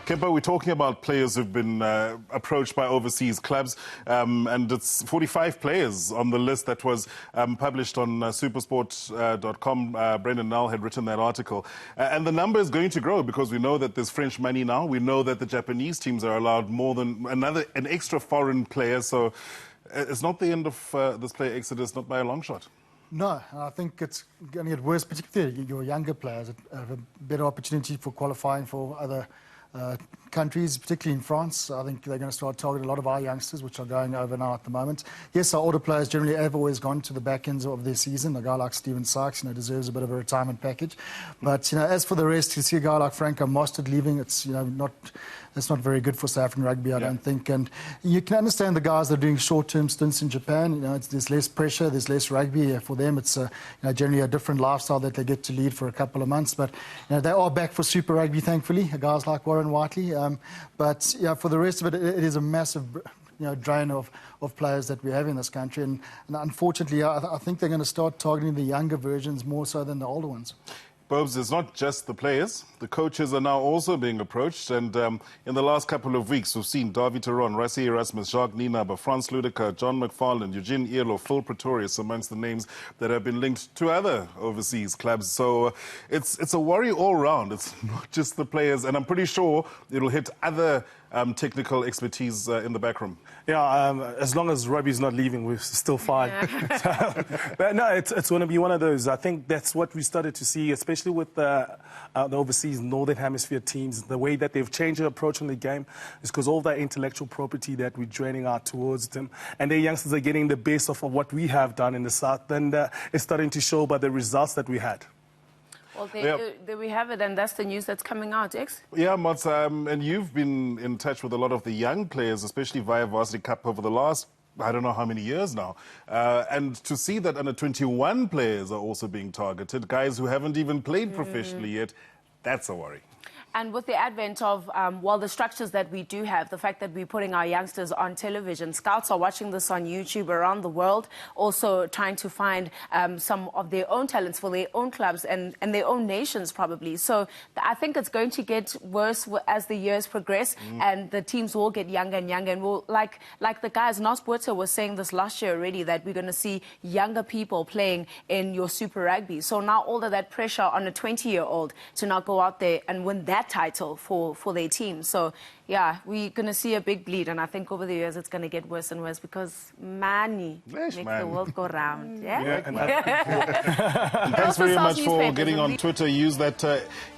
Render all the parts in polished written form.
Kempa, we're talking about players who've been approached by overseas clubs, and it's 45 players on the list that was published on SuperSport.com. Brendan Null had written that article. And the number is going to grow because we know that there's French money now. We know that the Japanese teams are allowed more than an extra foreign player. So it's not the end of this player exodus, not by a long shot. No, I think it's going to get worse, particularly your younger players have a better opportunity for qualifying for other countries, particularly in France. I think they're going to start targeting a lot of our youngsters, which are going over now at the moment. Yes, our older players generally have always gone to the back ends of their season. A guy like Steven Sykes, deserves a bit of a retirement package. But, as for the rest, you see a guy like Franco Mostert leaving, it's, it's not very good for South African rugby, I don't think. And you can understand the guys that are doing short-term stints in Japan. There's less pressure, there's less rugby. For them, it's generally a different lifestyle that they get to lead for a couple of months. But they are back for Super Rugby, thankfully, guys like Warren Whiteley. But for the rest of it, it is a massive drain of players that we have in this country. And unfortunately, I think they're going to start targeting the younger versions more so than the older ones. Bobs, it's not just the players. The coaches are now also being approached. And in the last couple of weeks, we've seen Dawie Theron, Rassie Erasmus, Jacques Nienaber, Frans Ludeker, John McFarland, Eugene Elo, Phil Pretorius, amongst the names that have been linked to other overseas clubs. So it's a worry all round. It's not just the players. And I'm pretty sure it'll hit other technical expertise in the backroom. Yeah, as long as rugby's not leaving, we're still fine. Yeah. But no, it's going to be one of those. I think that's what we started to see, especially with the overseas Northern Hemisphere teams. The way that they've changed their approach in the game is because all that intellectual property that we're draining out towards them, and their youngsters are getting the best of what we have done in the South, and it's starting to show by the results that we had. Well, there we have it, and that's the news that's coming out, X. Yeah, Mats, and you've been in touch with a lot of the young players, especially via Varsity Cup over the last, I don't know how many years now. And to see that under 21 players are also being targeted, guys who haven't even played professionally yet, that's a worry. And with the advent of, the structures that we do have, the fact that we're putting our youngsters on television, scouts are watching this on YouTube around the world, also trying to find some of their own talents for their own clubs and their own nations, probably. So I think it's going to get worse as the years progress, and the teams will get younger and younger. And we'll, like the guys, Nos Botha was saying this last year already, that we're going to see younger people playing in your Super Rugby. So now all of that pressure on a 20-year-old to now go out there and win that title for their team. So yeah, we're going to see a big bleed, and I think over the years it's going to get worse and worse because money makes the world go round. Yeah. Thanks very much for getting on Twitter. Use that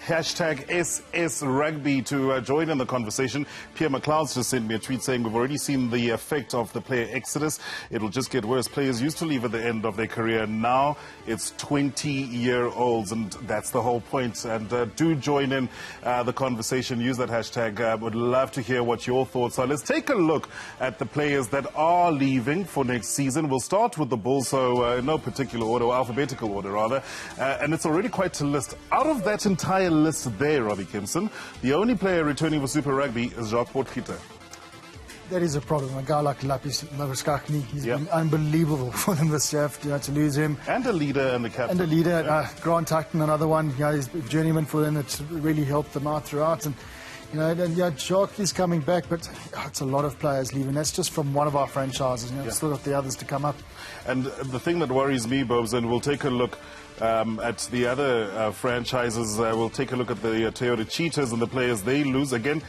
hashtag SSRugby to join in the conversation. Pierre McLeod's just sent me a tweet saying we've already seen the effect of the player exodus. It'll just get worse. Players used to leave at the end of their career. Now it's 20-year-olds, and that's the whole point. And do join in the conversation. Use that hashtag. Would love to hear what your thoughts are. Let's take a look at the players that are leaving for next season. We'll start with the Bulls, so no particular order, or alphabetical order rather. And it's already quite a list. Out of that entire list there, Robbie Kempson, the only player returning for Super Rugby is Jacques Potgieter. That is a problem. A guy like Lapis Mavskakni, he's been unbelievable for them this year, to lose him. And a leader and the captain. And a leader. Grant Tuckton, another one. He's a journeyman for them. It's really helped them out throughout. And Jacques is coming back, but it's a lot of players leaving. That's just from one of our franchises. Still got the others to come up. And the thing that worries me, Bobs, and we'll take a look at the other franchises. We'll take a look at the Toyota Cheetahs and the players they lose. Again,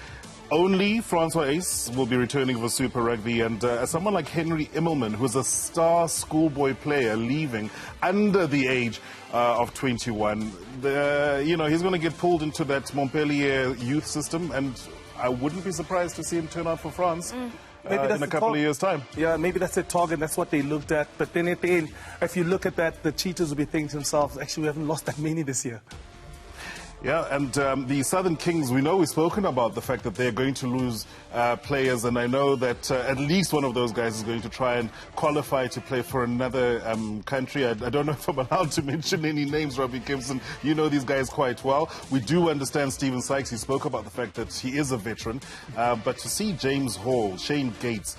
only Francois Ace will be returning for Super Rugby, and someone like Henry Immelman, who's a star schoolboy player, leaving under the age of 21. He's going to get pulled into that Montpellier youth system, and I wouldn't be surprised to see him turn out for France. Maybe that's in a couple of years' time. Yeah, maybe that's the target. That's what they looked at. But then at the end, if you look at that, the Cheetahs will be thinking to themselves, actually, we haven't lost that many this year. Yeah, and the Southern Kings, we know we've spoken about the fact that they're going to lose players, and I know that at least one of those guys is going to try and qualify to play for another country. I don't know if I'm allowed to mention any names, Robbie Kempson. You know these guys quite well. We do understand Steven Sykes. He spoke about the fact that he is a veteran, but to see James Hall, Shane Gates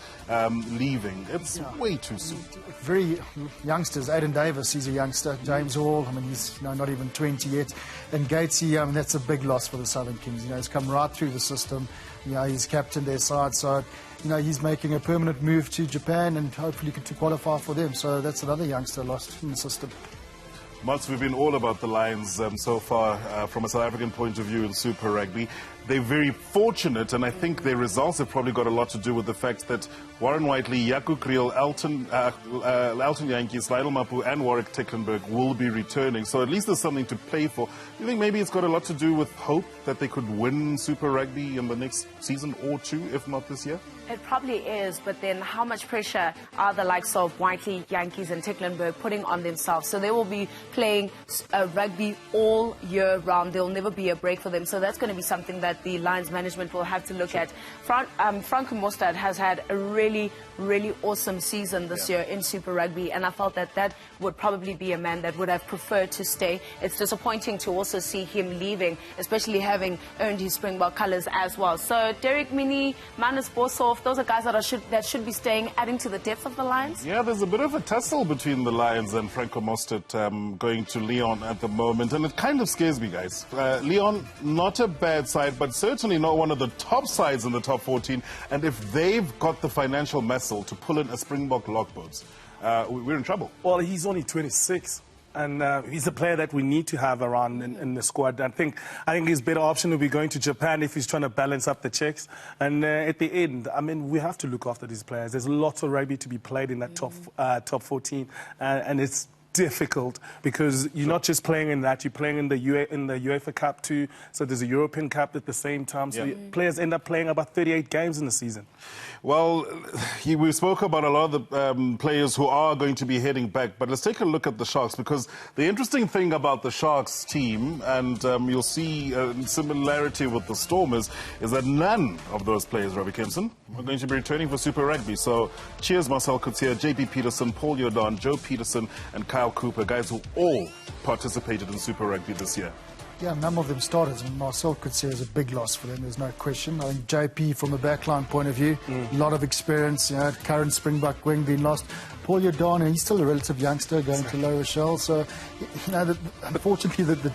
leaving, it's way too soon. Very youngsters. Aiden Davis, he's a youngster. James Hall, he's not even 20 yet. And Gatesy that's a big loss for the Southern Kings. He's come right through the system. He's captained their side, so he's making a permanent move to Japan and hopefully to qualify for them. So that's another youngster lost in the system. Mats, we've been all about the Lions so far from a South African point of view in Super Rugby. They're very fortunate, and I think their results have probably got a lot to do with the fact that Warren Whiteley, Jaco Kriel, Elton Jantjies, Lydell Mapu and Warwick Tecklenburg will be returning. So at least there's something to play for. You think maybe it's got a lot to do with hope that they could win Super Rugby in the next season or two, if not this year? It probably is, but then how much pressure are the likes of Whiteley, Jantjies and Tecklenburg putting on themselves? So they will be playing rugby all year round. There will never be a break for them. So that's going to be something that the Lions management will have to look at. Franco Mostad has had a really awesome season this year in Super Rugby, and I felt that would probably be a man that would have preferred to stay. It's disappointing to also see him leaving, especially having earned his Springbok colours as well. So Derek Mini, Manus Boshoff, those are guys that should be staying, adding to the depth of the Lions. Yeah, there's a bit of a tussle between the Lions and Franco Mostert going to Lyon at the moment, and it kind of scares me, guys. Lyon, not a bad side, but certainly not one of the top sides in the top 14, and if they've got the financial muscle to pull in a Springbok logboats, we're in trouble. Well, he's only 26. And he's a player that we need to have around in the squad. I think his better option will be going to Japan if he's trying to balance up the checks. And at the end, I mean, we have to look after these players. There's lots of rugby to be played in that top 14, and it's difficult because you're not just playing in that, you're playing in the UEFA Cup too. So there's a European Cup at the same time. So players end up playing about 38 games in the season. Well, we spoke about a lot of the players who are going to be heading back, but let's take a look at the Sharks, because the interesting thing about the Sharks team, and you'll see a similarity with the Stormers, is that none of those players, Robbie Kempson, are going to be returning for Super Rugby. So cheers, Marcel Coetzee, JP Peterson, Paul Jordan, Joe Peterson and Kyle Cooper, guys who all participated in Super Rugby this year. Yeah, none of them started, and Marcel Coetzee is a big loss for them, there's no question. I think JP, from a backline point of view, a lot of experience, current Springbok wing being lost. Paul Jordan, he's still a relative youngster going to La Rochelle, so, unfortunately, the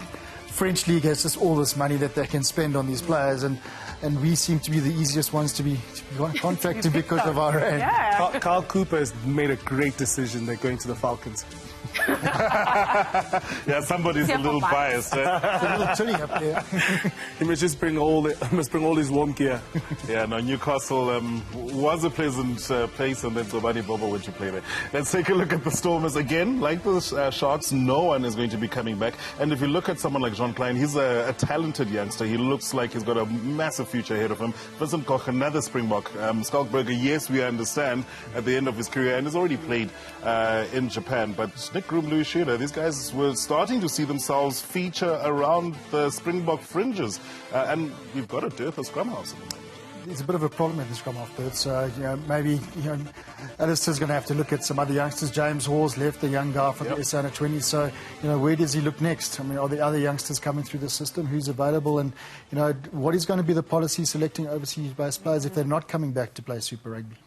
French league has just all this money that they can spend on these players, and we seem to be the easiest ones to be contracted because of our rand. Yeah. Kyle Cooper has made a great decision. They're going to the Falcons. Yeah, somebody's a little biased. It's a little chilly up there. He must just bring all his warm gear. Yeah, no, Newcastle was a pleasant place, and then Zobani Bobo went to play there. Let's take a look at the Stormers again. Like the Sharks, no one is going to be coming back. And if you look at someone like Jean Klein, he's a talented youngster. He looks like he's got a massive future ahead of him. Vincent Koch, another Springbok. Skalkberger, yes, we understand, at the end of his career, and has already played in Japan. But Nick Groom, Louis Shearer, these guys were starting to see themselves feature around the Springbok fringes. And we've got a dearth of scrum halves at the moment. There's a bit of a problem at the scrum half berth, so maybe Alistair's going to have to look at some other youngsters. James Hall's left, the young guy from the SA under 20, so where does he look next? I mean, are there other youngsters coming through the system? Who's available? And what is going to be the policy selecting overseas based players if they're not coming back to play Super Rugby?